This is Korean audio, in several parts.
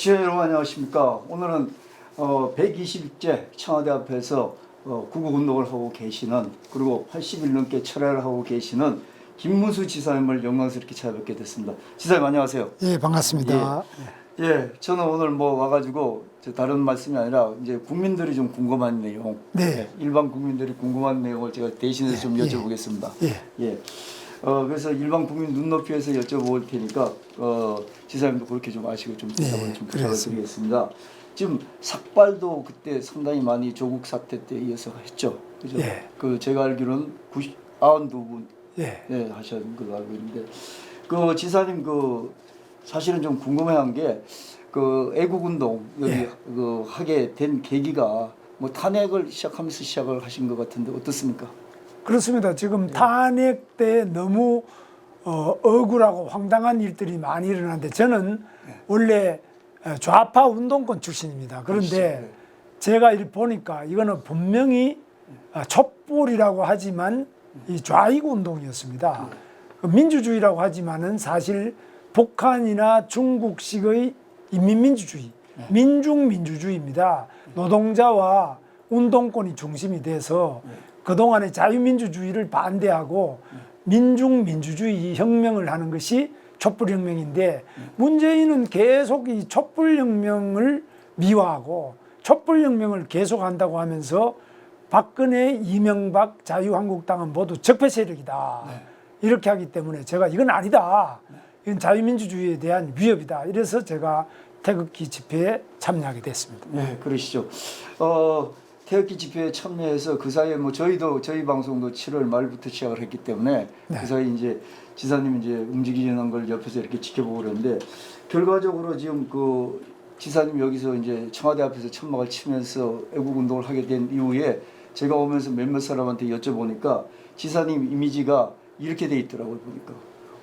시청자 여러분 안녕하십니까. 오늘은 120일째 청와대 앞에서 구국운동을 하고 계시는, 그리고 80일 넘게 철회를 하고 계시는 김문수 지사님을 영광스럽게 찾아뵙게 됐습니다. 지사님 안녕하세요. 예, 반갑습니다. 예, 저는 오늘 와가지고 다른 말씀이 아니라 이제 국민들이 좀 궁금한 내용, 네. 일반 국민들이 궁금한 내용을 제가 대신해서 좀 여쭤보겠습니다. 예. 그래서 일반 국민 눈높이에서 여쭤볼 테니까 지사님도 그렇게 좀 아시고 좀 대답을 좀 부탁을 드리겠습니다. 지금 삭발도 그때 상당히 많이 조국 사태 때 이어서 했죠, 그죠? 그 제가 알기로는 92분 하신 걸로 알고 있는데, 그 지사님 사실은 좀 궁금해한 게 애국운동 여기 하게 된 계기가 탄핵을 시작하면서 시작을 하신 것 같은데 어떻습니까? 그렇습니다. 지금 탄핵 때 너무 억울하고 황당한 일들이 많이 일어났는데, 저는 원래 좌파 운동권 출신입니다. 그런데 제가 보니까 이거는 분명히 촛불이라고 하지만 이 좌익 운동이었습니다. 민주주의라고 하지만은 사실 북한이나 중국식의 인민민주주의, 민중민주주의입니다. 노동자와 운동권이 중심이 돼서 그동안의 자유민주주의를 반대하고 민중민주주의 혁명을 하는 것이 촛불혁명인데, 문재인은 계속 이 촛불혁명을 미화하고 촛불혁명을 계속한다고 하면서 박근혜, 이명박, 자유한국당은 모두 적폐 세력이다. 이렇게 하기 때문에 제가 이건 아니다. 이건 자유민주주의에 대한 위협이다. 이래서 제가 태극기 집회에 참여하게 됐습니다. 네, 그러시죠. 태극기 집회에 참여해서 그 사이에 저희 방송도 7월 말부터 시작을 했기 때문에 그 사이 이제 지사님 이제 움직이는 걸 옆에서 이렇게 지켜보고 그러는데, 결과적으로 지금 지사님 여기서 이제 청와대 앞에서 천막을 치면서 애국운동을 하게 된 이후에 제가 오면서 몇몇 사람한테 여쭤보니까 지사님 이미지가 이렇게 돼 있더라고요. 보니까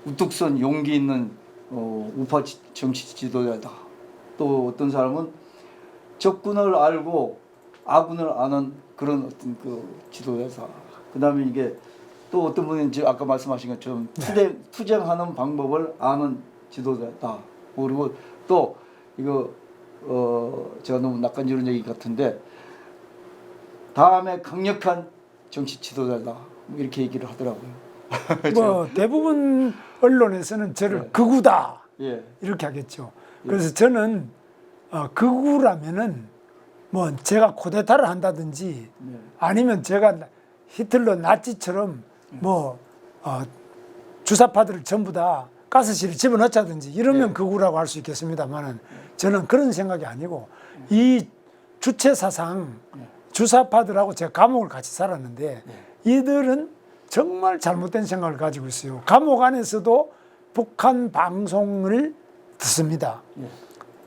우뚝선 용기 있는 우파 정치 지도자다. 또 어떤 사람은 적군을 알고 아군을 아는 그런 어떤 지도자다. 그다음에 이게 또 어떤 분은 아까 말씀하신 것처럼 투쟁하는 방법을 아는 지도자다. 그리고 또 이거 제가 너무 낯간지러운 얘기 같은데, 다음에 강력한 정치 지도자다. 이렇게 얘기를 하더라고요. 대부분 언론에서는 저를 극우다 이렇게 하겠죠. 그래서 저는 극우라면은 제가 쿠데타를 한다든지 아니면 제가 히틀러 나치처럼 주사파들을 전부 다 가스실에 집어넣자든지 이러면 극우라고 할 수 있겠습니다만은, 저는 그런 생각이 아니고, 이 주체 사상 주사파들하고 제가 감옥을 같이 살았는데 이들은 정말 잘못된 생각을 가지고 있어요. 감옥 안에서도 북한 방송을 듣습니다.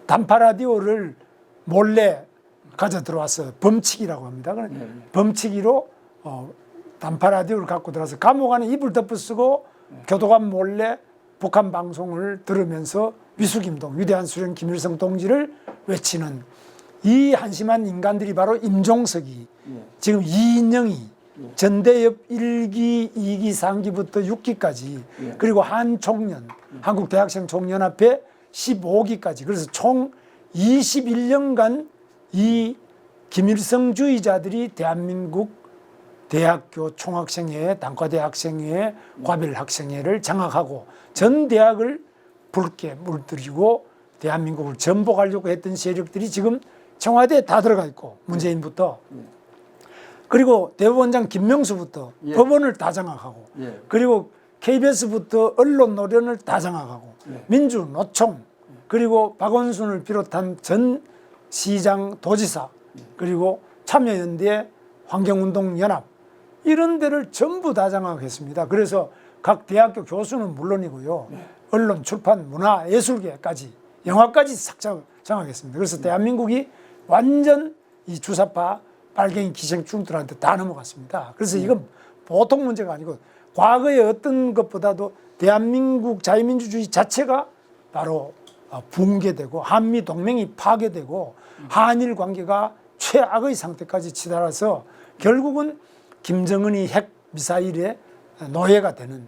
단파 라디오를 몰래 가져 들어왔어요. 범칙이라고 합니다. 범칙이로 단파 라디오를 갖고 들어와서 감옥 안에 이불 덮어쓰고 교도관 몰래 북한 방송을 들으면서 위수김동, 위대한 수령 김일성 동지를 외치는 이 한심한 인간들이 바로 임종석이, 지금 이인영이, 전대엽 1기, 2기, 3기부터 6기까지, 그리고 한총련, 한국대학생 총연합회 15기까지, 그래서 총 21년간 이 김일성주의자들이 대한민국 대학교 총학생회, 단과대학생회, 과별학생회를 장악하고 전 대학을 붉게 물들이고 대한민국을 전복하려고 했던 세력들이 지금 청와대에 다 들어가 있고, 문재인부터, 그리고 대법원장 김명수부터 법원을 다 장악하고, 그리고 KBS부터 언론 노련을 다 장악하고, 민주, 노총, 그리고 박원순을 비롯한 전 시장, 도지사, 그리고 참여연대, 환경운동연합, 이런 데를 전부 다 장악했습니다. 그래서 각 대학교 교수는 물론이고요, 언론, 출판, 문화, 예술계까지, 영화까지 싹 장악했습니다. 그래서 대한민국이 완전 이 주사파 빨갱이 기생충들한테 다 넘어갔습니다. 그래서 이건 보통 문제가 아니고, 과거의 어떤 것보다도 대한민국 자유민주주의 자체가 바로 붕괴되고 한미동맹이 파괴되고 한일 관계가 최악의 상태까지 치달아서 결국은 김정은이 핵미사일의 노예가 되는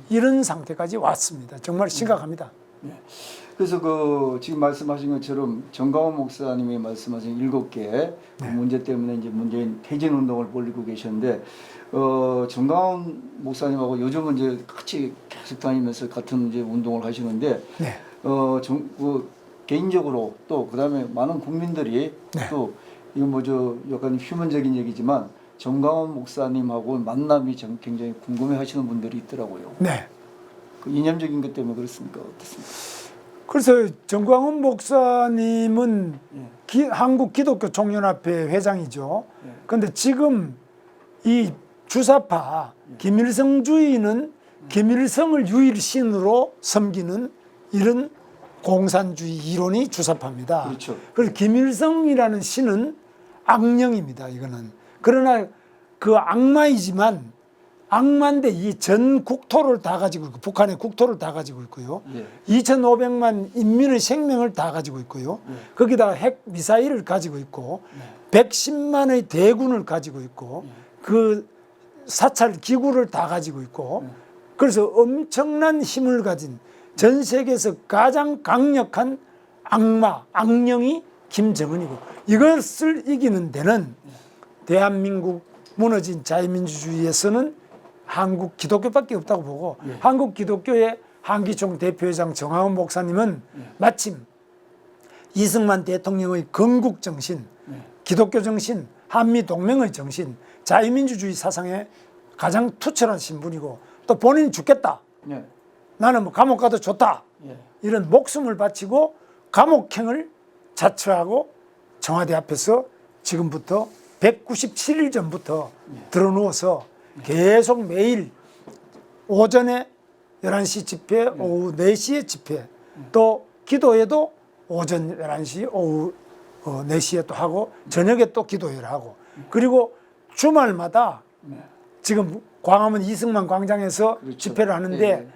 이런 상태까지 왔습니다. 정말 심각합니다. 그래서 그 지금 말씀하신 것처럼 정강원 목사님이 말씀하신 7개 그 문제 때문에 이제 문재인 퇴진 운동을 벌이고 계셨는데 정강원 목사님하고 요즘은 이제 같이 계속 다니면서 같은 이제 운동을 하시는데 네. 개인적으로 또 그다음에 많은 국민들이 네. 또 이거 뭐저 약간 휴먼적인 얘기지만 정강원 목사님하고 만남이 굉장히 궁금해하시는 분들이 있더라고요. 네. 그 이념적인 것 때문에 그렇습니까? 어떻습니까? 그래서 정광훈 목사님은 예. 한국 기독교 총연합회 회장이죠. 예. 그런데 지금 이 주사파 김일성주의는 김일성을 유일신으로 섬기는 이런 공산주의 이론이 주사파입니다. 그렇죠. 그래서 김일성이라는 신은 악령입니다. 이거는. 그러나 그 악마이지만 악마인데 이 전 국토를 다 가지고 있고 북한의 국토를 다 가지고 있고요. 예. 2,500만 인민의 생명을 다 가지고 있고요. 예. 거기다가 핵 미사일을 가지고 있고 110만의 대군을 가지고 있고 그 사찰 기구를 다 가지고 있고 그래서 엄청난 힘을 가진 전 세계에서 가장 강력한 악마, 악령이 김정은이고 이것을 이기는 데는 대한민국 무너진 자유민주주의에서는 한국 기독교밖에 없다고 보고 한국 기독교의 한기총 대표회장 정황훈 목사님은 마침 이승만 대통령의 건국 정신, 기독교 정신, 한미 동맹의 정신, 자유민주주의 사상에 가장 투철하신 분이고 또 본인이 죽겠다. 예. 나는 뭐 감옥 가도 좋다. 예. 이런 목숨을 바치고 감옥행을 자처하고 청와대 앞에서 지금부터 197일 전부터 들어누워서 계속 매일 오전에 11시 집회, 오후 4시에 집회, 또 기도회도 오전 11시, 오후 4시에 또 하고 저녁에 또 기도회를 하고 그리고 주말마다 지금 광화문 이승만 광장에서 그렇죠. 집회를 하는데 예.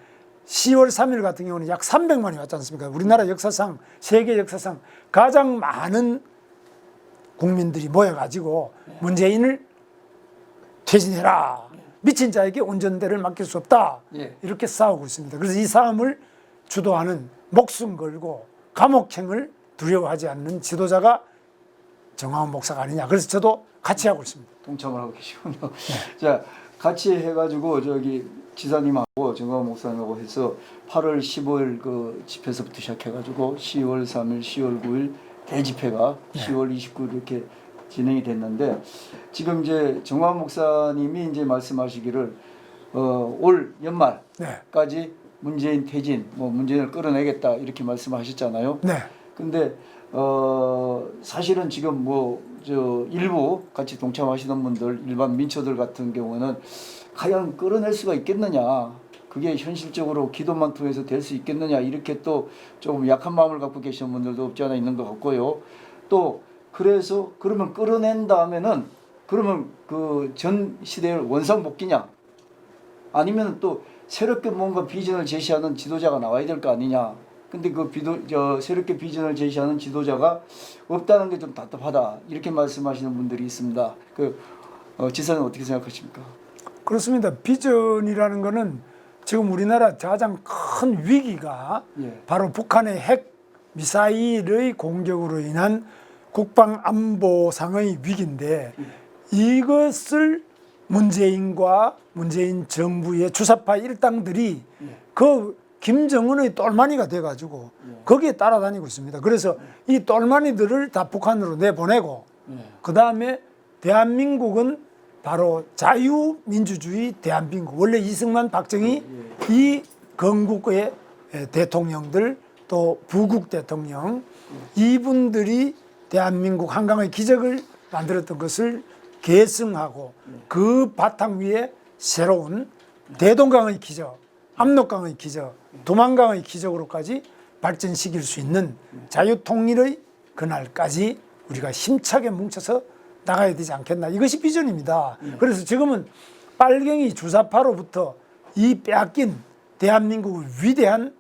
10월 3일 같은 경우는 약 300만이 왔지 않습니까? 우리나라 역사상, 세계 역사상 가장 많은 국민들이 모여가지고 문재인을 퇴진해라. 미친 자에게 운전대를 맡길 수 없다. 예. 이렇게 싸우고 있습니다. 그래서 이 싸움을 주도하는 목숨 걸고 감옥행을 두려워하지 않는 지도자가 정황훈 목사가 아니냐. 그래서 저도 같이 하고 있습니다. 동참을 하고 계시군요. 자, 같이 해가지고 저기 지사님하고 정광훈 목사님하고 해서 8월 15일 그 집회서부터 시작해가지고 10월 3일, 10월 9일 대집회가 10월 29일 이렇게 진행이 됐는데 지금 이제 정광훈 목사님이 이제 말씀하시기를 올 연말까지 문재인 퇴진, 뭐 문재인을 끌어내겠다 이렇게 말씀하셨잖아요. 네. 근데 사실은 지금 뭐 저 일부 같이 동참하시는 분들 일반 민초들 같은 경우는 과연 끌어낼 수가 있겠느냐, 그게 현실적으로 기도만 통해서 될 수 있겠느냐 이렇게 또 조금 약한 마음을 갖고 계시는 분들도 없지 않아 있는 것 같고요. 또 그래서 그러면 끌어낸 다음에는 그러면 그 전 시대의 원상복귀냐 아니면 또 새롭게 뭔가 비전을 제시하는 지도자가 나와야 될 거 아니냐. 근데 그 새롭게 비전을 제시하는 지도자가 없다는 게 좀 답답하다 이렇게 말씀하시는 분들이 있습니다. 지사는 어떻게 생각하십니까? 그렇습니다. 비전이라는 거는 지금 우리나라 가장 큰 위기가 예. 바로 북한의 핵 미사일의 공격으로 인한 국방 안보상의 위기인데 이것을 문재인과 문재인 정부의 주사파 일당들이 그 김정은의 똘마니가 돼가지고 거기에 따라다니고 있습니다. 그래서 이 똘마니들을 다 북한으로 내보내고 그 다음에 대한민국은 바로 자유민주주의 대한민국, 원래 이승만 박정희 이 건국의 대통령들 또 부국 대통령 이분들이 대한민국 한강의 기적을 만들었던 것을 계승하고 그 바탕 위에 새로운 대동강의 기적, 압록강의 기적, 두만강의 기적으로까지 발전시킬 수 있는 자유통일의 그날까지 우리가 힘차게 뭉쳐서 나가야 되지 않겠나. 이것이 비전입니다. 그래서 지금은 빨갱이 주사파로부터 이 빼앗긴 대한민국의 위대한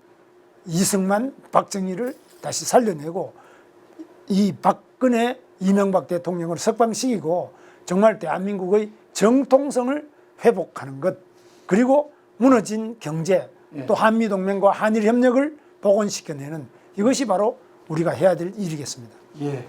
이승만, 박정희를 다시 살려내고 이 박근혜, 이명박 대통령을 석방시키고 정말 대한민국의 정통성을 회복하는 것, 그리고 무너진 경제, 또 한미동맹과 한일협력을 복원시켜내는 이것이 바로 우리가 해야 될 일이겠습니다. 예.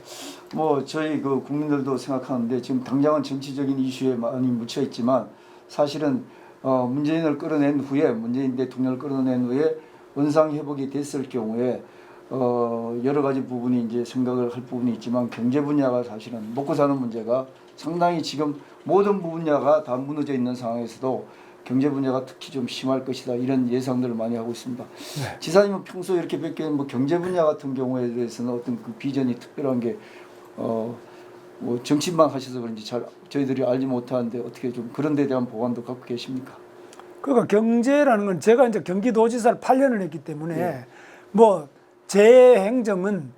뭐 저희 그 국민들도 생각하는데 지금 당장은 정치적인 이슈에 많이 묻혀 있지만 사실은 문재인을 끌어낸 후에 문재인 대통령을 끌어낸 후에 원상 회복이 됐을 경우에 여러 가지 부분이 이제 생각을 할 부분이 있지만 경제 분야가 사실은 먹고 사는 문제가 상당히 지금 모든 분야가 다 무너져 있는 상황에서도 경제 분야가 특히 좀 심할 것이다 이런 예상들을 많이 하고 있습니다. 네. 지사님은 평소 이렇게 뵙기에는 뭐 경제 분야 같은 경우에 대해서는 어떤 그 비전이 특별한 게 뭐 정치만 하셔서 그런지 잘 저희들이 알지 못하는데 어떻게 좀 그런 데 대한 보관도 갖고 계십니까? 그러니까 경제라는 건 제가 이제 경기도지사를 8년을 했기 때문에 네. 뭐 제 행정은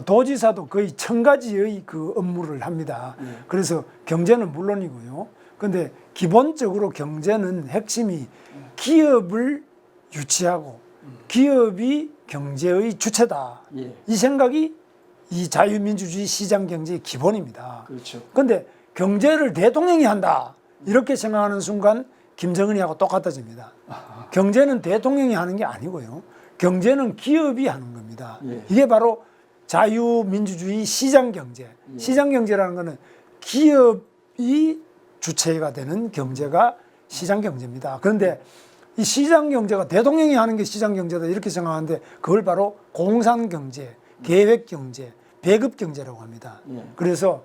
도지사도 거의 1000가지의 그 업무를 합니다. 네. 그래서 경제는 물론이고요. 근데 기본적으로 경제는 핵심이 기업을 유치하고 기업이 경제의 주체다. 예. 이 생각이 이 자유민주주의 시장 경제의 기본입니다. 그렇죠. 그런데 경제를 대통령이 한다. 이렇게 생각하는 순간 김정은이하고 똑같아집니다. 경제는 대통령이 하는 게 아니고요. 경제는 기업이 하는 겁니다. 예. 이게 바로 자유민주주의 시장경제. 예. 시장경제라는 것은 기업이 주체가 되는 경제가 시장경제입니다. 그런데 이 시장경제가 대통령이 하는 게 시장경제다 이렇게 생각하는데 그걸 바로 공산경제, 계획경제, 배급경제라고 합니다. 예. 그래서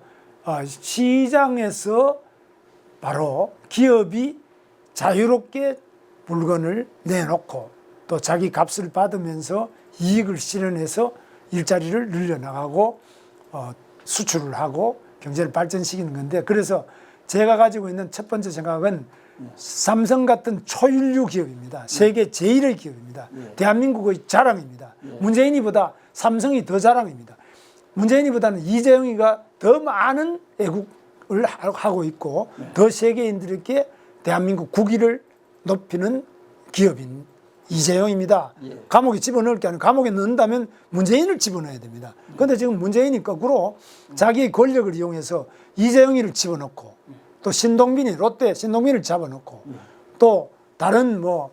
시장에서 바로 기업이 자유롭게 물건을 내놓고 또 자기 값을 받으면서 이익을 실현해서 일자리를 늘려나가고 수출을 하고 경제를 발전시키는 건데 그래서 제가 가지고 있는 첫 번째 생각은 삼성 같은 초일류 기업입니다. 세계 제일의 기업입니다. 예. 대한민국의 자랑입니다. 예. 문재인이보다 삼성이 더 자랑입니다. 문재인이보다는 이재용이가 더 많은 애국을 하고 있고 더 세계인들에게 대한민국 국위를 높이는 기업인 이재용입니다. 예. 감옥에 집어넣을 게 아니고 감옥에 넣는다면 문재인을 집어넣어야 됩니다. 그런데 지금 문재인이 거꾸로 자기의 권력을 이용해서 이재용이를 집어넣고 또 신동빈이 롯데 신동빈을 잡아넣고 또 다른 뭐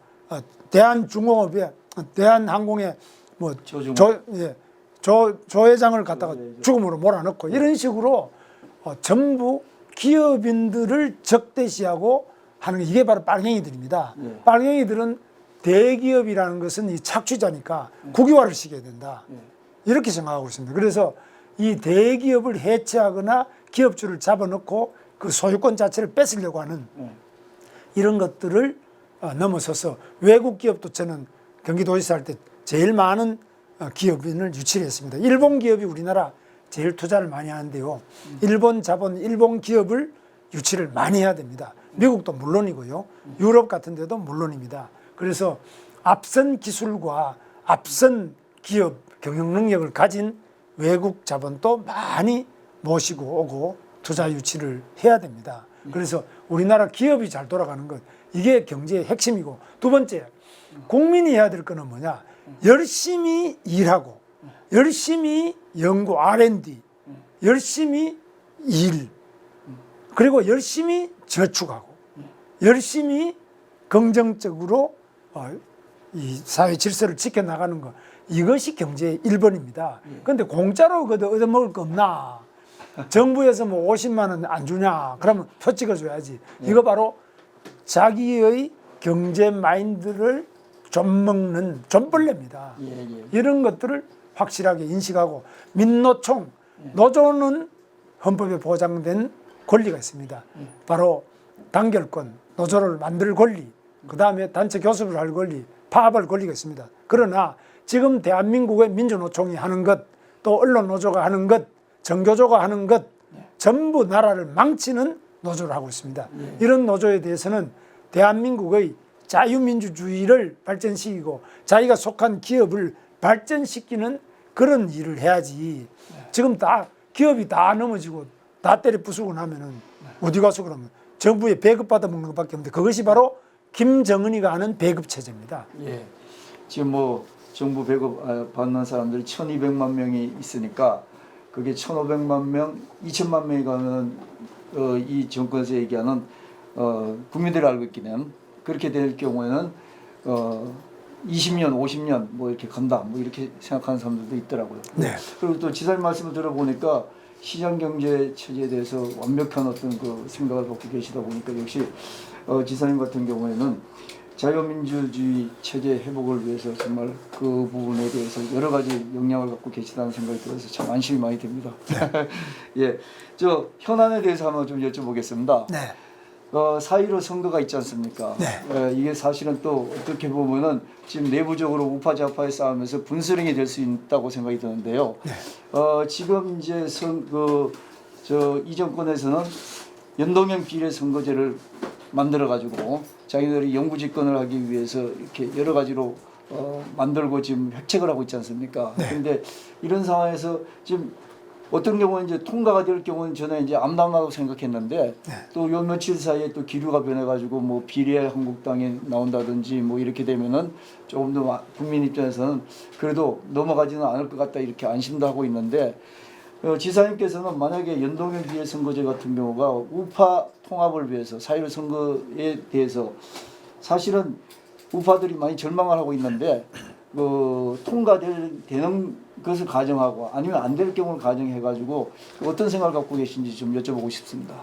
대한중공업에 대한항공에 뭐 조 회장을 갖다가 죽음으로 몰아넣고 이런 식으로 전부 기업인들을 적대시하고 하는 게 이게 바로 빨갱이들입니다. 예. 빨갱이들은 대기업이라는 것은 이 착취자니까 국유화를 시켜야 된다. 이렇게 생각하고 있습니다. 그래서 이 대기업을 해체하거나 기업주를 잡아놓고 그 소유권 자체를 뺏으려고 하는 이런 것들을 넘어서서 외국 기업도 저는 경기도지사 할 때 제일 많은 기업인을 유치를 했습니다. 일본 기업이 우리나라 제일 투자를 많이 하는데요. 일본 자본, 일본 기업을 유치를 많이 해야 됩니다. 미국도 물론이고요. 유럽 같은 데도 물론입니다. 그래서 앞선 기술과 앞선 기업 경영 능력을 가진 외국 자본도 많이 모시고 오고 투자 유치를 해야 됩니다. 그래서 우리나라 기업이 잘 돌아가는 것 이게 경제의 핵심이고 두 번째 국민이 해야 될 거는 뭐냐 열심히 일하고 열심히 연구 R&D 열심히 일 그리고 열심히 저축하고 열심히 긍정적으로 이 사회 질서를 지켜나가는 것 이것이 경제의 1번입니다. 그런데 공짜로 얻어먹을 거 없나? 정부에서 뭐 50만 원 안 주냐? 그러면 표 찍어줘야지. 이거 바로 자기의 경제 마인드를 좀 먹는 좀벌레입니다. 이런 것들을 확실하게 인식하고 민노총, 노조는 헌법에 보장된 권리가 있습니다. 바로 단결권, 노조를 만들 권리, 그 다음에 단체 교섭을 할 권리, 파업할 권리가 있습니다. 그러나 지금 대한민국의 민주노총이 하는 것, 또 언론노조가 하는 것, 정교조가 하는 것, 전부 나라를 망치는 노조를 하고 있습니다. 이런 노조에 대해서는 대한민국의 자유민주주의를 발전시키고 자기가 속한 기업을 발전시키는 그런 일을 해야지. 지금 다 기업이 다 넘어지고 다 때려 부수고 나면은 어디 가서 그러면 정부에 배급받아 먹는 것밖에 없는데 그것이 바로 김정은이가 하는 배급 체제입니다. 예. 지금 뭐 정부 배급 받는 사람들이 1,200만 명이 있으니까 그게 1,500만 명, 2,000만 명이 가면 이 정권에서 얘기하는 국민들이 알고 있기는 그렇게 될 경우에는 20년, 50년 뭐 이렇게 간다, 뭐 이렇게 생각하는 사람들도 있더라고요. 네. 그리고 또 지사님 말씀을 들어보니까 시장 경제 체제에 대해서 완벽한 어떤 그 생각을 갖고 계시다 보니까 역시 지사님 같은 경우에는 자유민주주의 체제 회복을 위해서 정말 그 부분에 대해서 여러 가지 역량을 갖고 계시다는 생각이 들어서 참 안심이 많이 됩니다. 예, 저 현안에 대해서 한번 좀 여쭤보겠습니다. 네. 4.15 선거가 있지 않습니까? 네. 이게 사실은 또 어떻게 보면은 지금 내부적으로 우파 좌파의 싸움에서 분수령이 될 수 있다고 생각이 드는데요. 네. 지금 이제 이 정권에서는 연동형 비례 선거제를 만들어 가지고 자기들이 영구 집권을 하기 위해서 이렇게 여러 가지로 만들고 지금 획책을 하고 있지 않습니까? 네. 근데 이런 상황에서 지금 어떤 경우는 이제 통과가 될 경우는 저는 이제 암담하다고 생각했는데 네. 또 요 며칠 사이에 또 기류가 변해가지고 뭐 비례 한국당이 나온다든지 뭐 이렇게 되면은 조금 더 국민 입장에서는 그래도 넘어가지는 않을 것 같다 이렇게 안심도 하고 있는데 지사님께서는 만약에 연동형 비례 선거제 같은 경우가 우파 통합을 위해서 4.15 선거에 대해서 사실은 우파들이 많이 절망을 하고 있는데 통과되는 것을 가정하고 아니면 안 될 경우를 가정해가지고 어떤 생각을 갖고 계신지 좀 여쭤보고 싶습니다.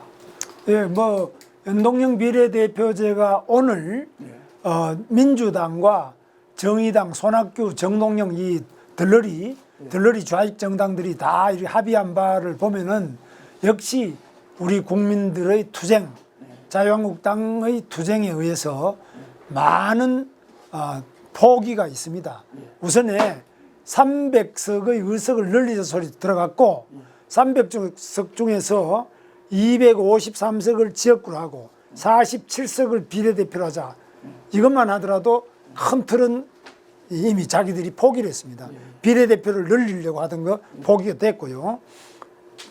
예, 뭐 연동형 비례대표제가 오늘 민주당과 정의당, 손학규, 정동영 이 들러리 좌익 정당들이 다 이렇게 합의한 바를 보면은 역시 우리 국민들의 투쟁, 자유한국당의 투쟁에 의해서 많은 포기가 있습니다. 우선에 300석의 의석을 늘리자 소리 들어갔고 300석 중에서 253석을 지역구로 하고 47석을 비례대표로 하자. 이것만 하더라도 큰 틀은 이미 자기들이 포기를 했습니다. 비례대표를 늘리려고 하던 거 포기가 됐고요.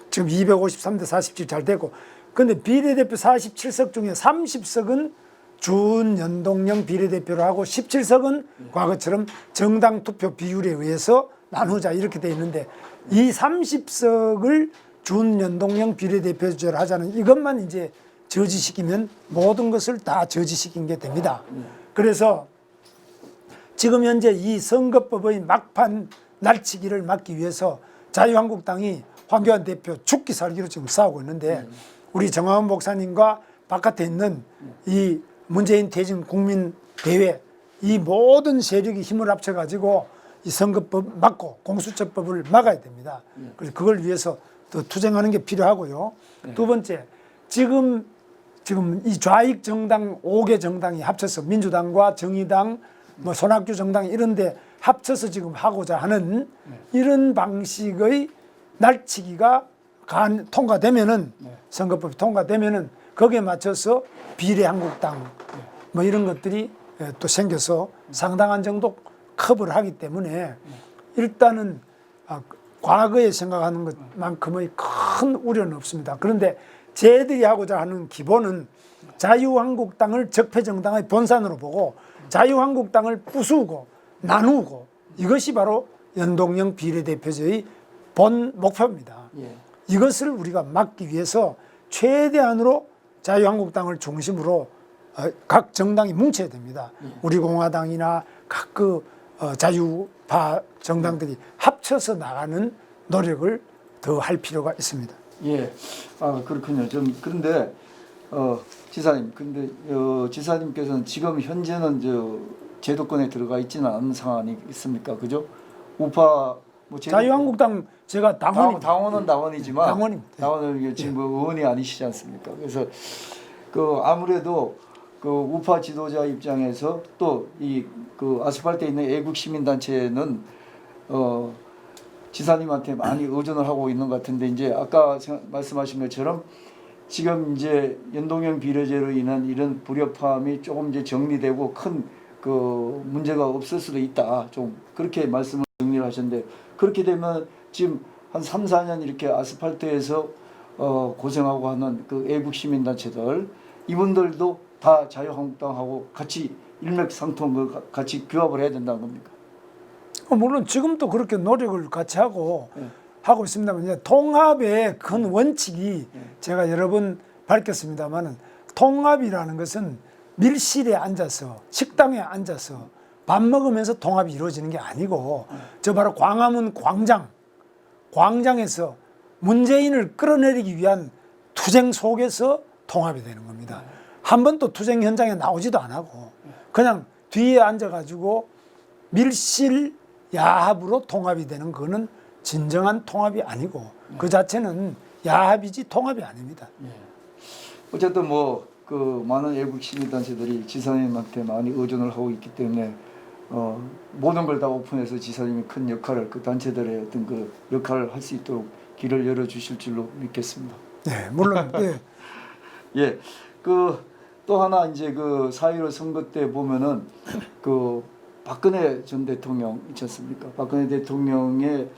지금 253대 47 잘 됐고. 근데 비례대표 47석 중에 30석은 준연동형 비례대표를 하고 17석은 과거처럼 정당 투표 비율에 의해서 나누자 이렇게 돼 있는데 이 30석을 준연동형 비례대표제를 하자는 이것만 이제 저지시키면 모든 것을 다 저지시킨 게 됩니다. 그래서 지금 현재 이 선거법의 막판 날치기를 막기 위해서 자유한국당이 황교안 대표 죽기 살기로 지금 싸우고 있는데 우리 정화원 목사님과 바깥에 있는 이 문재인 퇴진 국민대회 이 모든 세력이 힘을 합쳐가지고 이 선거법 막고 공수처법을 막아야 됩니다. 그래서 그걸 위해서 더 투쟁하는 게 필요하고요. 두 번째, 지금 이 좌익 정당 5개 정당이 합쳐서 민주당과 정의당, 뭐 손학규 정당 이런데 합쳐서 지금 하고자 하는 이런 방식의 날치기가 통과되면은 선거법이 통과되면은 거기에 맞춰서 비례한국당 뭐 이런 것들이 또 생겨서 상당한 정도 커버를 하기 때문에 일단은 과거에 생각하는 것만큼의 큰 우려는 없습니다. 그런데 쟤들이 하고자 하는 기본은 자유한국당을 적폐정당의 본산으로 보고 자유한국당을 부수고 나누고 이것이 바로 연동형 비례대표제의 본 목표입니다. 이것을 우리가 막기 위해서 최대한으로 자유한국당을 중심으로 각 정당이 뭉쳐야 됩니다. 우리 공화당이나 각 자유파 정당들이 합쳐서 나가는 노력을 더 할 필요가 있습니다. 예, 그렇군요. 그런데 지사님, 지사님께서는 지금 현재는 제도권에 들어가 있지는 않은 상황이 있습니까? 그죠? 우파 자유한국당 제가 당원은 당원이지만 당원입니다. 당원은 지금 의원이 아니시지 않습니까? 그래서 아무래도 우파 지도자 입장에서 또 이 아스팔트에 있는 애국 시민 단체는 지사님한테 많이 의존을 하고 있는 것 같은데 이제 아까 말씀하신 것처럼 지금 이제 연동형 비례제로 인한 이런 불협화음이 조금 이제 정리되고 큰 문제가 없을 수도 있다. 좀 그렇게 말씀을 정리를 하셨는데 그렇게 되면 지금 한 3, 4년 이렇게 아스팔트에서 고생하고 하는 애국 시민 단체들 이분들도 다 자유한국당하고 같이 일맥상통 같이 규합을 해야 된다는 겁니까? 물론 지금도 그렇게 노력을 같이 하고 있습니다만 이제 통합의 큰 원칙이 제가 여러 번 밝혔습니다만은 통합이라는 것은 밀실에 앉아서 식당에 앉아서 밥 먹으면서 통합이 이루어지는 게 아니고 저 바로 광화문 광장에서 문재인을 끌어내리기 위한 투쟁 속에서 통합이 되는 겁니다. 한 번도 투쟁 현장에 나오지도 안 하고 그냥 뒤에 앉아가지고 밀실 야합으로 통합이 되는 그거는 진정한 통합이 아니고 그 자체는 야합이지 통합이 아닙니다. 어쨌든 뭐 그 많은 애국 시민단체들이 지사님한테 많이 의존을 하고 있기 때문에 모든 걸 다 오픈해서 지사님이 큰 역할을 그 단체들의 어떤 그 역할을 할 수 있도록 길을 열어 주실 줄로 믿겠습니다. 네, 물론 예. 예, 그 또 하나 이제 그 4.15 선거 때 보면은 그 박근혜 전 대통령 있지 않습니까? 박근혜 대통령의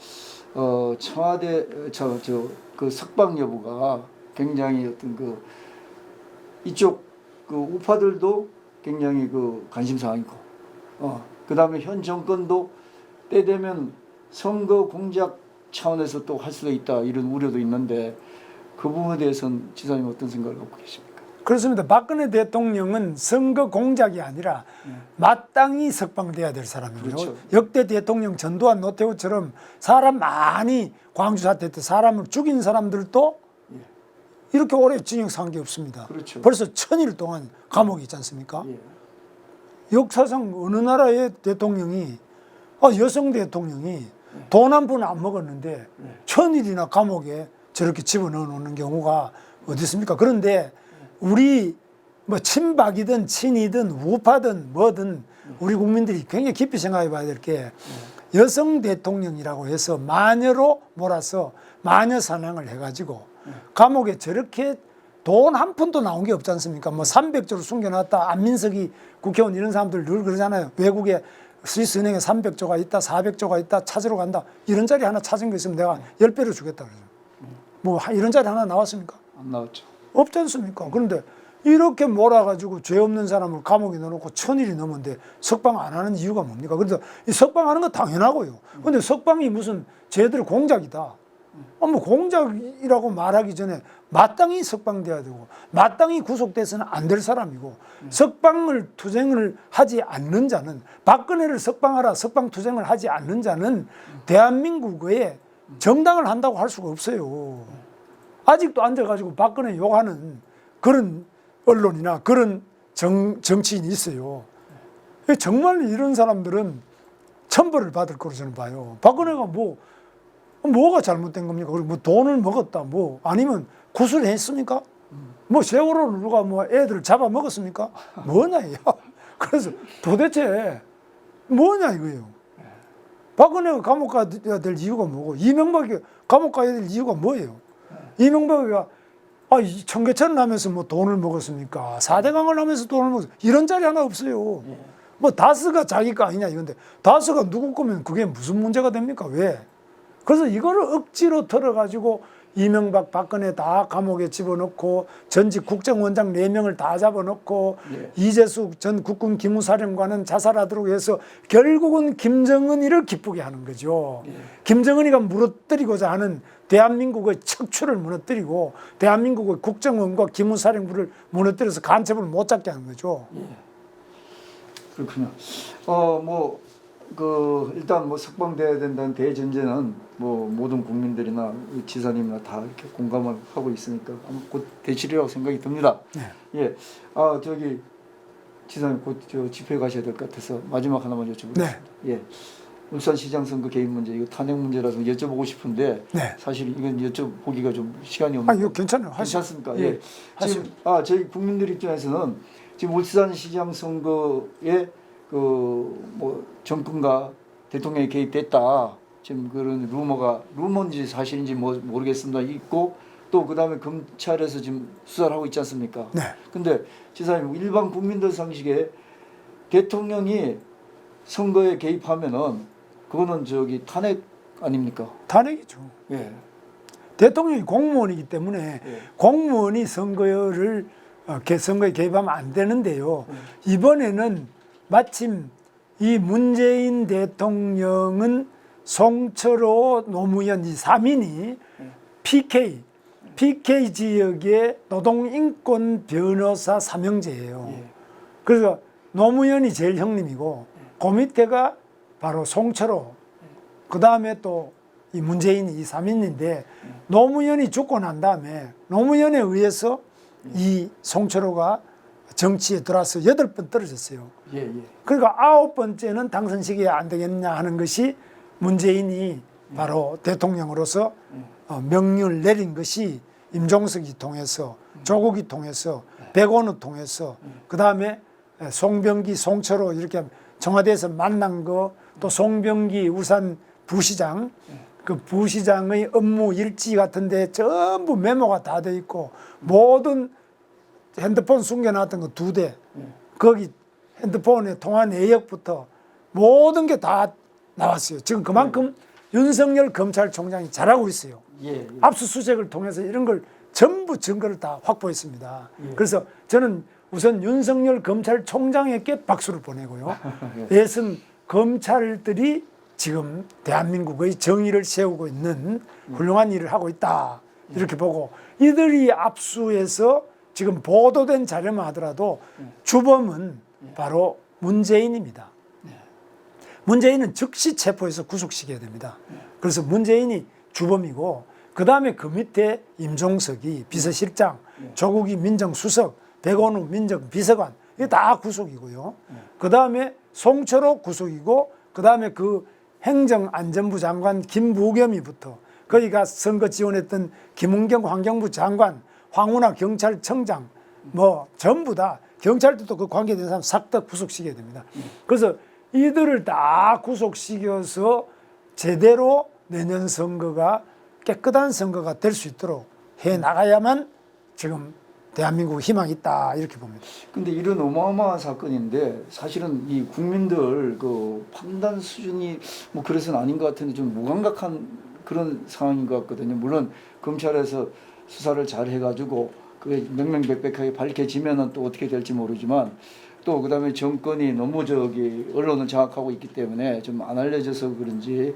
청와대 그 석방 여부가 굉장히 어떤 그 이쪽 그 우파들도 굉장히 그 관심사항이고, 그다음에 현 정권도 때 되면 선거 공작 차원에서 또 할 수도 있다 이런 우려도 있는데 그 부분에 대해서는 지사님 어떤 생각을 갖고 계십니까? 그렇습니다. 박근혜 대통령은 선거 공작이 아니라 마땅히 석방돼야 될 사람이에요. 그렇죠. 역대 대통령 전두환 노태우처럼 사람 많이 광주 사태 때 사람을 죽인 사람들도 이렇게 오래 징역 산 게 없습니다. 그렇죠. 벌써 1000일 동안 감옥에 있지 않습니까? 예. 역사상 어느 나라의 대통령이 여성 대통령이 돈 한 푼 안 먹었는데 1000일이나 감옥에 저렇게 집어넣어 놓는 경우가 어디 있습니까? 그런데 우리 뭐 친박이든 친이든 우파든 뭐든 우리 국민들이 굉장히 깊이 생각해 봐야 될 게 여성 대통령이라고 해서 마녀로 몰아서 마녀 사냥을 해가지고 감옥에 저렇게 돈 한 푼도 나온 게 없지 않습니까? 뭐 300조를 숨겨놨다. 안민석이 국회의원 이런 사람들 늘 그러잖아요. 외국에 스위스 은행에 300조가 있다, 400조가 있다, 찾으러 간다. 이런 자리 하나 찾은 거 있으면 내가 10배로 주겠다. 그래서 뭐 이런 자리 하나 나왔습니까? 안 나왔죠. 없지 않습니까? 그런데 이렇게 몰아가지고 죄 없는 사람을 감옥에 넣어놓고 1000일이 넘었는데 석방 안 하는 이유가 뭡니까? 그래서 이 석방하는 건 당연하고요. 근데 석방이 무슨 쟤들 공작이다. 뭐 공작이라고 말하기 전에 마땅히 석방돼야 되고 마땅히 구속돼서는 안 될 사람이고 석방을 투쟁을 하지 않는 자는 박근혜를 석방하라 석방 투쟁을 하지 않는 자는 대한민국의 정당을 한다고 할 수가 없어요. 아직도 앉아가지고 박근혜 욕하는 그런 언론이나 그런 정치인이 있어요. 정말 이런 사람들은 천벌을 받을 거로 저는 봐요. 박근혜가 뭐가 잘못된 겁니까? 그리고 뭐 돈을 먹었다, 뭐 아니면 구술을 했습니까? 뭐 세월호를 누가 뭐 애들 잡아 먹었습니까? 뭐냐 이야. 그래서 도대체 뭐냐 이거예요. 박근혜가 감옥 가야 될 이유가 뭐고 이명박이 감옥 가야 될 이유가 뭐예요? 이명박이가 청계천을 하면서 뭐 돈을 먹었습니까? 4대강을 하면서 돈을 먹었습니까? 이런 자리 하나 없어요. 뭐 다스가 자기 거 아니냐 이건데 다스가 누구 거면 그게 무슨 문제가 됩니까? 왜? 그래서 이거를 억지로 털어가지고 이명박, 박근혜 다 감옥에 집어넣고 전직 국정원장 4명을 다 잡아넣고 이재숙 전 국군 기무사령관은 자살하도록 해서 결국은 김정은이를 기쁘게 하는 거죠. 김정은이가 무너뜨리고자 하는 대한민국의 척추를 무너뜨리고 대한민국의 국정원과 기무사령부를 무너뜨려서 간첩을 못 잡게 하는 거죠. 그렇군요. 일단 뭐 석방돼야 된다는 대전제는 뭐 모든 국민들이나 지사님이나 다 이렇게 공감을 하고 있으니까 곧 되시리라고 생각이 듭니다. 예. 저기 지사님 곧 저 집회 가셔야 될 것 같아서 마지막 하나만 여쭤보겠습니다. 예. 울산시장 선거 개입 문제 이거 탄핵 문제라서 여쭤보고 싶은데 사실 이건 여쭤보기가 좀 시간이 없는. 이거 괜찮아요. 괜찮습니까? 예. 지금 저희 국민들 입장에서는 지금 울산시장 선거에 뭐 정권과 대통령이 개입됐다. 지금 그런 루머인지 사실인지 모르겠습니다. 있고 또 그다음에 검찰에서 지금 수사를 하고 있지 않습니까? 근데 지사님 일반 국민들 상식에 대통령이 선거에 개입하면은 그거는 탄핵 아닙니까? 탄핵이죠. 예. 대통령이 공무원이기 때문에 공무원이 선거에 개입하면 안 되는데요. 이번에는 마침 이 문재인 대통령은 송철호, 노무현 이 3인이 PK 지역의 노동인권 변호사 3형제예요. 그래서 노무현이 제일 형님이고 그 밑에가 바로 송철호, 그 다음에 또 이 문재인이 이 3인인데 노무현이 죽고 난 다음에 노무현에 의해서 이 송철호가 정치에 들어와서 8번 떨어졌어요. 예, 예. 그러니까 9번째는 당선시켜야 안 되겠냐 하는 것이 문재인이 바로 대통령으로서 명령을 내린 것이 임종석이 통해서 조국이 통해서 백원을 통해서 그 다음에 송병기, 송철호 이렇게 청와대에서 만난 거, 또 송병기 우산 부시장, 그 부시장의 업무 일지 같은데 전부 메모가 다 돼 있고 모든 핸드폰 숨겨놨던 거 2대, 거기 핸드폰의 통화 내역부터 모든 게 다 나왔어요. 지금 그만큼 윤석열 검찰총장이 잘하고 있어요. 예, 예. 압수수색을 통해서 이런 걸 전부 증거를 다 확보했습니다. 그래서 저는 우선 윤석열 검찰총장에게 박수를 보내고요. 예선 검찰들이 지금 대한민국의 정의를 세우고 있는 훌륭한 일을 하고 있다. 이렇게 보고 이들이 압수해서 지금 보도된 자료만 하더라도 주범은 바로 문재인입니다. 문재인은 즉시 체포해서 구속시켜야 됩니다. 그래서 문재인이 주범이고 그 다음에 그 밑에 임종석이 비서실장, 조국이 민정수석, 백원우 민정비서관 이게 다 구속이고요. 그 다음에 송철호 구속이고 그 다음에 그 행정안전부 장관 김부겸이부터 거기가 선거 지원했던 김은경 환경부 장관, 황운하 경찰청장 뭐 전부 다 경찰도 그 관계된 사람 싹 다 구속시켜야 됩니다. 그래서 이들을 다 구속시켜서 제대로 내년 선거가 깨끗한 선거가 될 수 있도록 해 나가야만 지금 대한민국 희망이 있다 이렇게 봅니다. 근데 이런 어마어마한 사건인데 사실은 이 국민들 그 판단 수준이 뭐 그래서는 아닌 것 같은데 좀 무감각한 그런 상황인 것 같거든요. 물론 검찰에서 수사를 잘 해가지고 그게 명명백백하게 밝혀지면은 또 어떻게 될지 모르지만 또 그다음에 정권이 너무 언론을 장악하고 있기 때문에 좀 안 알려져서 그런지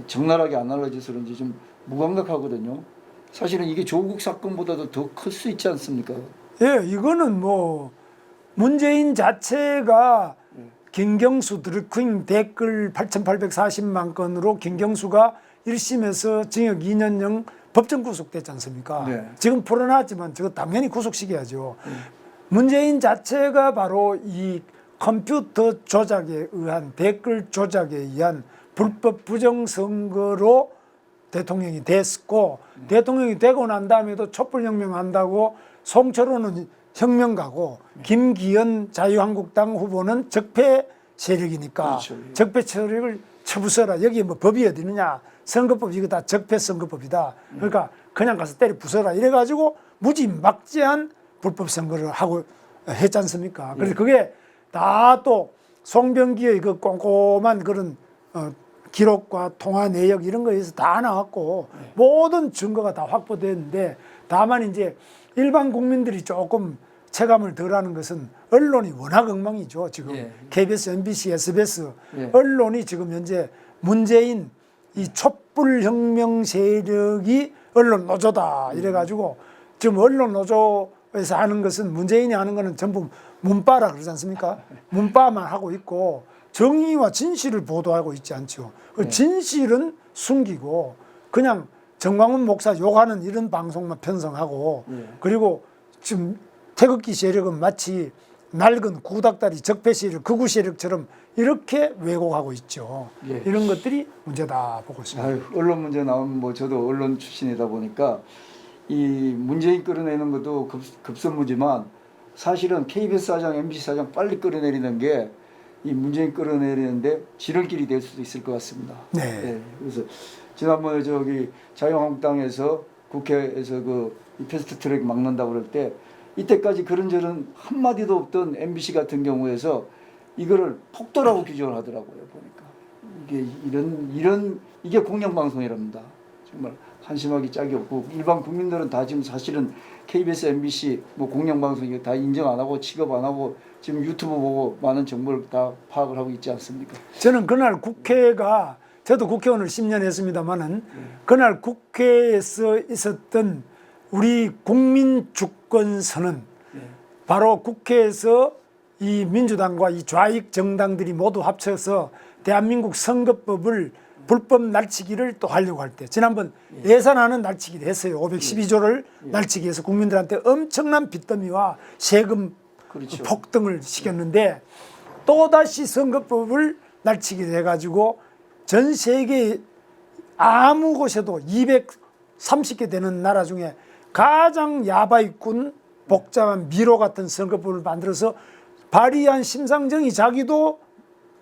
적나라하게 안 알려져서 그런지 좀 무감각하거든요. 사실은 이게 조국 사건보다도 더 클 수 있지 않습니까? 예, 이거는 뭐 문재인 자체가 김경수 드루킹 댓글 8,840만 건으로 김경수가 1심에서 징역 2년형 법정 구속됐지 않습니까? 네. 지금 풀어놨지만 저거 당연히 구속시켜야죠. 문재인 자체가 바로 이 컴퓨터 조작에 의한 댓글 조작에 의한 불법 부정선거로 대통령이 됐고 대통령이 되고 난 다음에도 촛불혁명 한다고 송철호는 혁명가고 김기현 자유한국당 후보는 적폐 세력이니까 그렇죠. 적폐 세력을 쳐부숴라. 여기 뭐 법이 어디 있느냐. 선거법 이거 다 적폐 선거법이다. 그러니까 그냥 가서 때려 부숴라. 이래가지고 무지막지한 불법 선거를 하고 했지 않습니까? 그래서 그게 다 또 송병기의 그 꼼꼼한 그런 기록과 통화 내역 이런 거에서 다 나왔고 모든 증거가 다 확보됐는데 다만 이제 일반 국민들이 조금 체감을 덜하는 것은 언론이 워낙 엉망이죠. 지금 예. KBS, MBC, SBS 예. 언론이 지금 현재 문재인 이 촛불혁명 세력이 언론 노조다 이래가지고 지금 언론 노조에서 하는 것은 문재인이 하는 거는 전부 문바라 그러지 않습니까? 문바만 하고 있고 정의와 진실을 보도하고 있지 않죠. 그 진실은 숨기고 그냥 정광훈 목사 욕하는 이런 방송만 편성하고 그리고 지금 태극기 세력은 마치 낡은 구닥다리 적폐 세력, 극우 세력처럼 이렇게 왜곡하고 있죠. 예. 이런 것들이 문제다 보고 있습니다. 아유, 언론 문제 나오면 뭐 저도 언론 출신이다 보니까 이 문재인 끌어내는 것도 급선무지만 사실은 KBS 사장, MBC 사장 빨리 끌어내리는 게 이 문재인 끌어내리는데 지름길이 될 수도 있을 것 같습니다. 네. 예, 그래서 지난번에 자유한국당에서 국회에서 이 패스트트랙 막는다고 그럴 때 이때까지 그런저런 한마디도 없던 MBC 같은 경우에서 이거를 폭도라고 규정을 하더라고요. 보니까 이게 공영방송이랍니다. 정말 한심하기 짝이 없고 일반 국민들은 다 지금 사실은 KBS, MBC 뭐 공영방송 이거 다 인정 안 하고 취급 안 하고 지금 유튜브 보고 많은 정보를 다 파악을 하고 있지 않습니까? 저는 그날 국회가 저도 국회의원을 10년 했습니다마는 그날 국회에서 있었던 우리 국민 주권 선언 바로 국회에서 이 민주당과 이 좌익 정당들이 모두 합쳐서 대한민국 선거법을 불법 날치기를 또 하려고 할 때 지난번 예산안은 날치기를 했어요. 512조를 날치기해서 국민들한테 엄청난 빚더미와 세금 그렇죠. 폭등을 시켰는데 또다시 선거법을 날치기를 해가지고 전 세계 아무 곳에도 230개 되는 나라 중에 가장 야바이꾼 복잡한 미로 같은 선거법을 만들어서 발의한 심상정이 자기도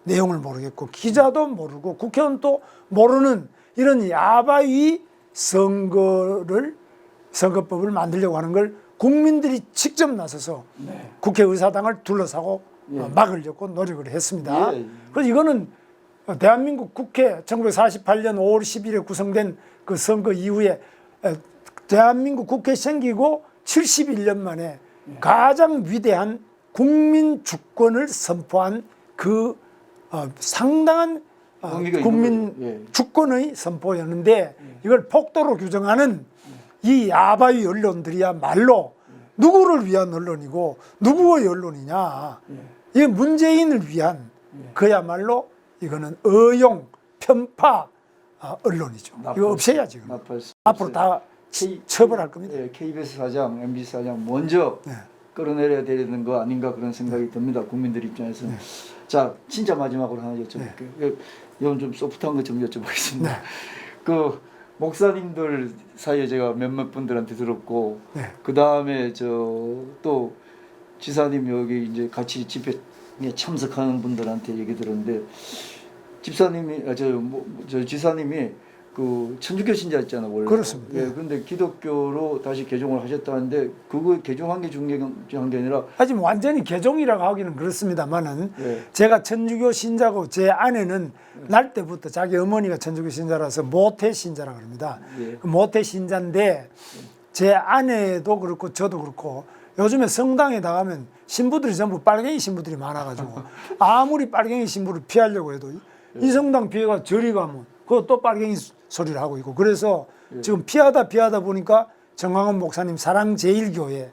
내용을 모르겠고 기자도 모르고 국회의원도 모르는 이런 야바이 선거법을 만들려고 하는 걸 국민들이 직접 나서서 국회의사당을 둘러싸고 막으려고 노력을 했습니다. 그래서 이거는 대한민국 국회 1948년 5월 10일에 구성된 그 선거 이후에 대한민국 국회 생기고 71년 만에 가장 위대한 국민 주권을 선포한 그 상당한 국민 주권의 선포였는데 이걸 폭도로 규정하는 이 야바이 언론들이야말로 누구를 위한 언론이고 누구의 언론이냐. 이게 문재인을 위한 그야말로 이거는 어용 편파 언론이죠. 이거 없애야 지금. 앞으로 다 처벌할 겁니다. KBS 사장, MBC 사장 먼저 끌어내려야 되는 거 아닌가 그런 생각이 듭니다. 국민들 입장에서는. 자, 진짜 마지막으로 하나 여쭤볼게요. 이건 좀 소프트한 거 좀 여쭤보겠습니다. 그 목사님들 사이에 제가 몇몇 분들한테 들었고, 그 다음에 또 지사님 여기 이제 같이 집회에 참석하는 분들한테 얘기 들었는데, 집사님이 저 지사님이 그 천주교 신자였잖아 원래. 그렇습니다. 예, 근데 기독교로 다시 개종을 하셨다는데 그거 개종한 게 중요한 게 아니라 하지만 완전히 개종이라고 하기는 그렇습니다만은 제가 천주교 신자고 제 아내는 날 때부터 자기 어머니가 천주교 신자라서 모태 신자라고 합니다. 그 모태 신자인데 제 아내도 그렇고 저도 그렇고 요즘에 성당에 나가면 신부들이 전부 빨갱이 신부들이 많아가지고 아무리 빨갱이 신부를 피하려고 해도 이 성당 피해가 저리 가면 그것도 빨갱이 소리를 하고 있고 그래서 지금 피하다 보니까 정광훈 목사님 사랑제일교회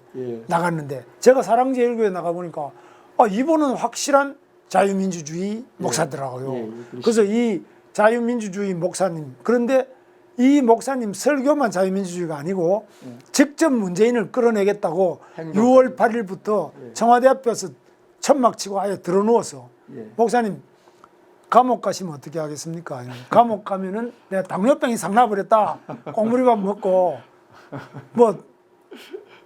나갔는데 제가 사랑제일교회 나가보니까 이분은 확실한 자유민주주의 목사더라고요. 그래서 이 자유민주주의 목사님 그런데 이 목사님 설교만 자유민주주의가 아니고 직접 문재인을 끌어내겠다고 6월 8일부터 청와대 앞에서 천막 치고 아예 들어누워서 목사님 감옥 가시면 어떻게 하겠습니까? 감옥 가면은 내가 당뇨병이 상나버렸다. 꽁무리밥 먹고 뭐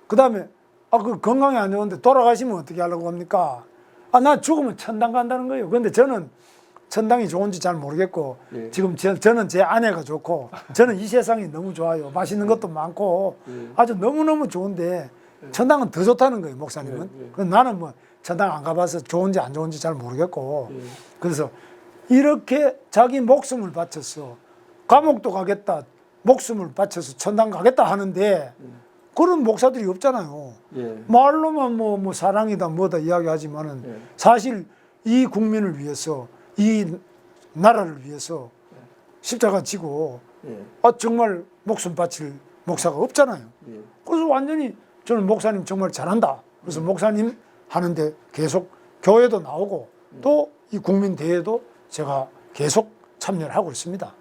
그다음에 그 건강이 안 좋은데 돌아가시면 어떻게 하려고 합니까? 나 죽으면 천당 간다는 거예요. 그런데 저는 천당이 좋은지 잘 모르겠고 지금 저는 제 아내가 좋고 저는 이 세상이 너무 좋아요. 맛있는 것도 많고 아주 너무너무 좋은데 천당은 더 좋다는 거예요. 목사님은. 그래서 나는 뭐 천당 안 가봐서 좋은지 안 좋은지 잘 모르겠고 그래서 이렇게 자기 목숨을 바쳐서 감옥도 가겠다 목숨을 바쳐서 천당 가겠다 하는데 그런 목사들이 없잖아요. 말로만 뭐 사랑이다 뭐다 이야기하지만은 사실 이 국민을 위해서 이 나라를 위해서 십자가 지고 정말 목숨 바칠 목사가 없잖아요. 그래서 완전히 저는 목사님 정말 잘한다. 그래서 목사님 하는데 계속 교회도 나오고 또 이 국민 대회도 제가 계속 참여를 하고 있습니다.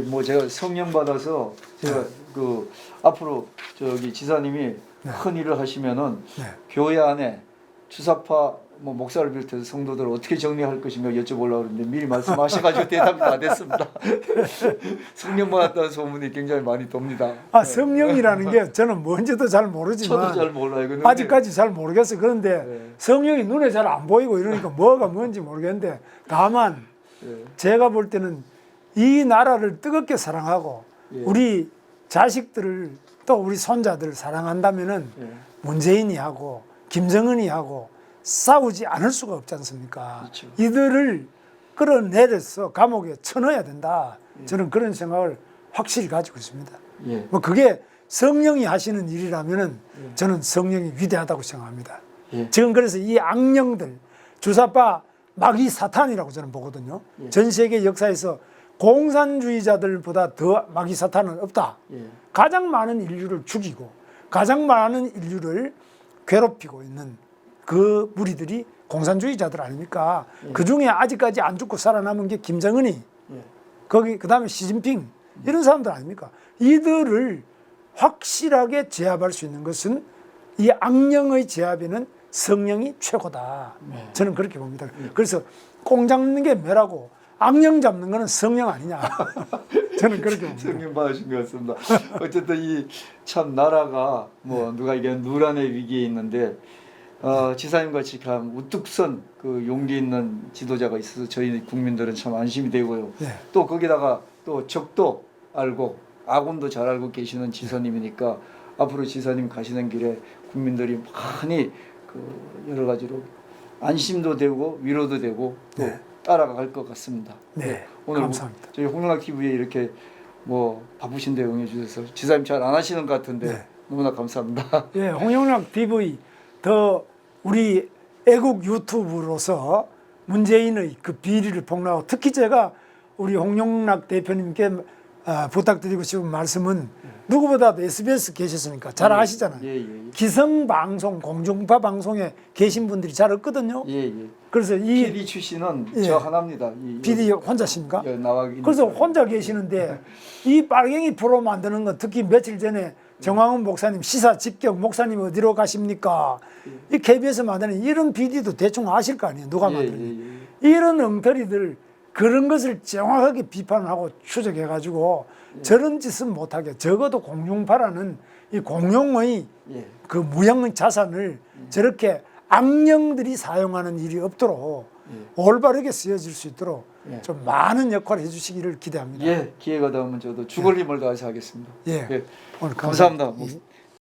뭐 제가 성령 받아서 제가 그 앞으로 저기 지사님이 큰 일을 하시면은 교회 안에 주사파 뭐 목사를 비롯해서 성도들을 어떻게 정리할 것인가 여쭤보려고 그러는데 미리 말씀하셔가지고 대답이 다 됐습니다. 성령 받았다는 소문이 굉장히 많이 돕니다. 성령이라는 게 저는 뭔지도 잘 모르지만 저도 잘 몰라요. 아직까지 잘 모르겠어요. 그런데 성령이 눈에 잘 안 보이고 이러니까 뭐가 뭔지 모르겠는데 다만 제가 볼 때는 이 나라를 뜨겁게 사랑하고 우리 자식들을 또 우리 손자들을 사랑한다면은 문재인이 하고 김정은이 하고 싸우지 않을 수가 없지 않습니까? 그렇죠. 이들을 끌어내려서 감옥에 쳐넣어야 된다. 저는 그런 생각을 확실히 가지고 있습니다. 뭐 그게 성령이 하시는 일이라면은 저는 성령이 위대하다고 생각합니다. 지금 그래서 이 악령들 주사파 마귀 사탄이라고 저는 보거든요. 전 세계 역사에서 공산주의자들보다 더 마귀 사탄은 없다. 가장 많은 인류를 죽이고 가장 많은 인류를 괴롭히고 있는 그 무리들이 공산주의자들 아닙니까? 그 중에 아직까지 안 죽고 살아남은 게 김정은이, 거기 그다음에 시진핑 이런 사람들 아닙니까? 이들을 확실하게 제압할 수 있는 것은 이 악령의 제압에는 성령이 최고다. 저는 그렇게 봅니다. 그래서 꽁 잡는 게 매라고 악령 잡는 거는 성령 아니냐. 저는 그렇게 봅니다. 성령 받으신 것 같습니다. 어쨌든 이 참 나라가 뭐 누가 이게 누란의 위기에 있는데 지사님 같이 참 우뚝 선 그 용기 있는 지도자가 있어서 저희 국민들은 참 안심이 되고요. 또 거기다가 또 적도 알고 아군도 잘 알고 계시는 지사님이니까 앞으로 지사님 가시는 길에 국민들이 많이 그 여러 가지로 안심도 되고 위로도 되고 또 따라갈 것 같습니다. 오늘 감사합니다. 저희 홍영학 TV에 이렇게 뭐 바쁘신데 응해주셔서 지사님 잘 안 하시는 것 같은데 너무나 감사합니다. 예, 홍영락 TV 더 우리 애국 유튜브로서 문재인의 그 비리를 폭로하고 특히 제가 우리 홍영락 대표님께 부탁드리고 싶은 말씀은 누구보다도 SBS 계셨으니까 잘 아시잖아요. 기성방송, 공중파 방송에 계신 분들이 잘 없거든요. 그래서 이 PD 출신은 저 하나입니다. PD 혼자십니까? 나와 그래서 혼자 계시는데 이 빨갱이 프로 만드는 거 특히 며칠 전에 정황훈 목사님 시사 직격 목사님 어디로 가십니까? 이 KBS 만드는 이런 PD도 대충 아실 거 아니에요. 누가 만드는 이런 엉터리들 그런 것을 정확하게 비판하고 추적해가지고 저런 짓은 못하게 적어도 공중파라는 이 공용의 그 무형 자산을 저렇게 악령들이 사용하는 일이 없도록 올바르게 쓰여질 수 있도록 좀 많은 역할을 해주시기를 기대합니다. 기회가 되면 저도 죽을 힘을 다해서 하겠습니다. 오늘 감사합니다.